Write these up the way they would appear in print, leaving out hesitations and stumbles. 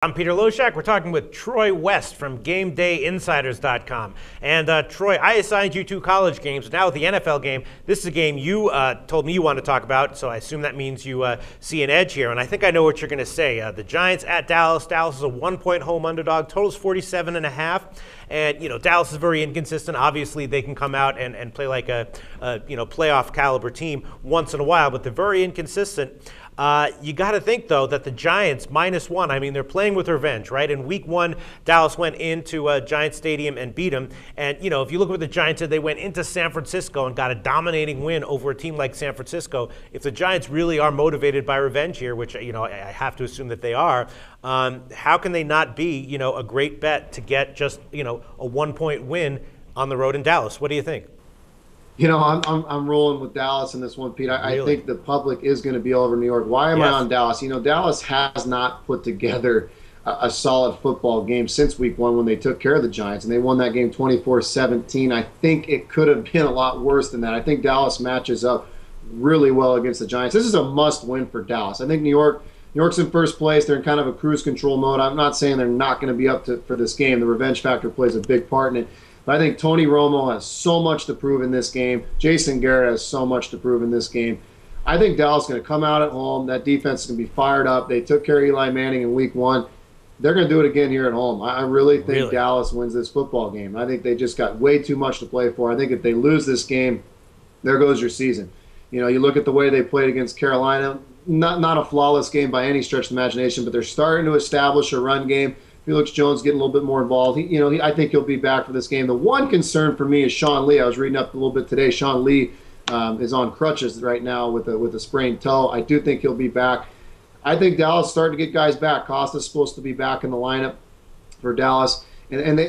I'm Peter Loshak. We're talking with Troy West from GameDayInsiders.com. And Troy, I assigned you two college games. Now with the NFL game, this is a game you told me you want to talk about, so I assume that means you see an edge here. And I think I know what you're going to say. The Giants at Dallas. Dallas is a 1-point home underdog. Total's 47.5. And, you know, Dallas is very inconsistent. Obviously, they can come out and play like a playoff caliber team once in a while, but they're very inconsistent. You got to think, though, that the Giants, -1, I mean, they're playing with revenge, right? In week 1, Dallas went into Giants Stadium and beat them. And, you know, if you look at what the Giants did, they went into San Francisco and got a dominating win over a team like San Francisco. If the Giants really are motivated by revenge here, which, you know, I have to assume that they are, how can they not be, you know, a great bet to get just, you know, a 1-point win on the road in Dallas? What do you think? You know, I'm rolling with Dallas in this one, Pete. I think the public is going to be all over New York. Why am I on Dallas? You know, Dallas has not put together a solid football game since week 1 when they took care of the Giants, and they won that game 24-17. I think it could have been a lot worse than that. I think Dallas matches up really well against the Giants. This is a must-win for Dallas. I think New York's in first place. They're in kind of a cruise control mode. I'm not saying they're not going to be up for this game. The revenge factor plays a big part in it. But I think Tony Romo has so much to prove in this game. Jason Garrett has so much to prove in this game. I think Dallas is going to come out at home. That defense is going to be fired up. They took care of Eli Manning in week 1. They're going to do it again here at home. I really think Dallas wins this football game. I think they just got way too much to play for. I think if they lose this game, there goes your season. You know, you look at the way they played against Carolina, not a flawless game by any stretch of the imagination, but they're starting to establish a run game. Felix Jones getting a little bit more involved. I think he'll be back for this game. The one concern for me is Sean Lee. I was reading up a little bit today. Sean Lee is on crutches right now with a sprained toe. I do think he'll be back. I think Dallas is starting to get guys back. Costa's supposed to be back in the lineup for Dallas. And they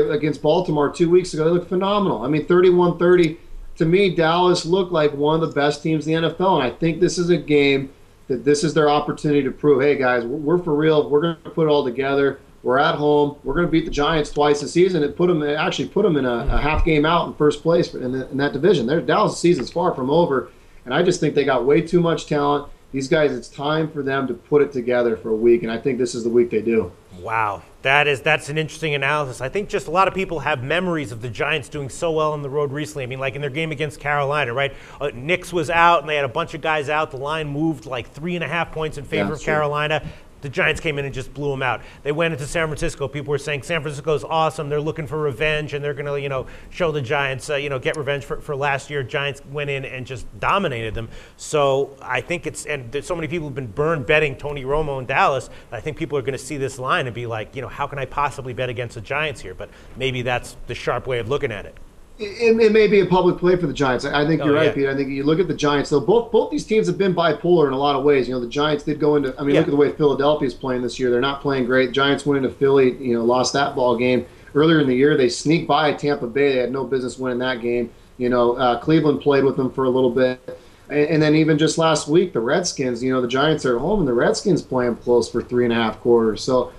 against Baltimore 2 weeks ago, they looked phenomenal. I mean, 31-30. To me, Dallas looked like one of the best teams in the NFL. And I think this is a game that this is their opportunity to prove, hey, guys, we're for real. We're going to put it all together. We're at home. We're going to beat the Giants twice this season. It actually put them in a half game out in first place in that division. Dallas' season's far from over, and I just think they got way too much talent. These guys, it's time for them to put it together for a week, and I think this is the week they do. Wow, that's an interesting analysis. I think just a lot of people have memories of the Giants doing so well on the road recently. I mean, like in their game against Carolina, right? Nix was out, and they had a bunch of guys out. The line moved like 3.5 points in favor of Carolina. The Giants came in and just blew them out. They went into San Francisco. People were saying San Francisco is awesome. They're looking for revenge, and they're going to, you know, show the Giants, get revenge for last year. Giants went in and just dominated them. So I think and there's so many people have been burned betting Tony Romo in Dallas. I think people are going to see this line and be like, you know, how can I possibly bet against the Giants here? But maybe that's the sharp way of looking at it. It may be a public play for the Giants. I think you're right, Pete. I think you look at the Giants, though. Both these teams have been bipolar in a lot of ways. You know, the Giants did go into. I mean, look at the way Philadelphia is playing this year. They're not playing great. Giants went into Philly. You know, lost that ball game earlier in the year. They sneaked by Tampa Bay. They had no business winning that game. You know, Cleveland played with them for a little bit, and then even just last week, the Redskins. You know, the Giants are at home, and the Redskins playing close for 3.5 quarters. So.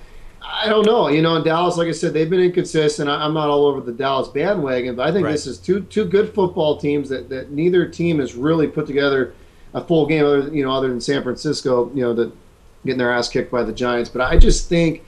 I don't know. You know, in Dallas, like I said, they've been inconsistent. I'm not all over the Dallas bandwagon, but I think this is two good football teams that neither team has really put together a full game other than San Francisco, that getting their ass kicked by the Giants. But I just think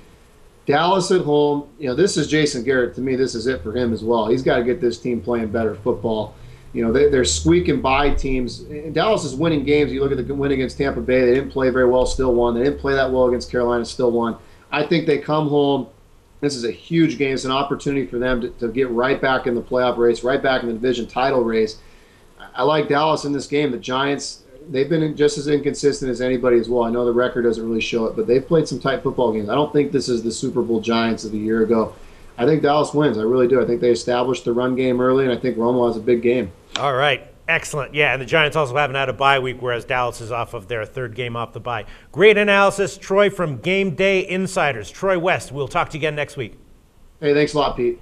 Dallas at home, this is Jason Garrett. To me, this is it for him as well. He's got to get this team playing better football. You know, they're squeaking by teams. Dallas is winning games. You look at the win against Tampa Bay. They didn't play very well, still won. They didn't play that well against Carolina, still won. I think they come home. This is a huge game. It's an opportunity for them to get right back in the playoff race, right back in the division title race. I like Dallas in this game. The Giants, they've been just as inconsistent as anybody as well. I know the record doesn't really show it, but they've played some tight football games. I don't think this is the Super Bowl Giants of a year ago. I think Dallas wins. I really do. I think they established the run game early, and I think Romo has a big game. All right. Excellent. Yeah, and the Giants also haven't had a bye week, whereas Dallas is off of their third game off the bye. Great analysis, Troy, from Game Day Insiders. Troy West, we'll talk to you again next week. Hey, thanks a lot, Pete.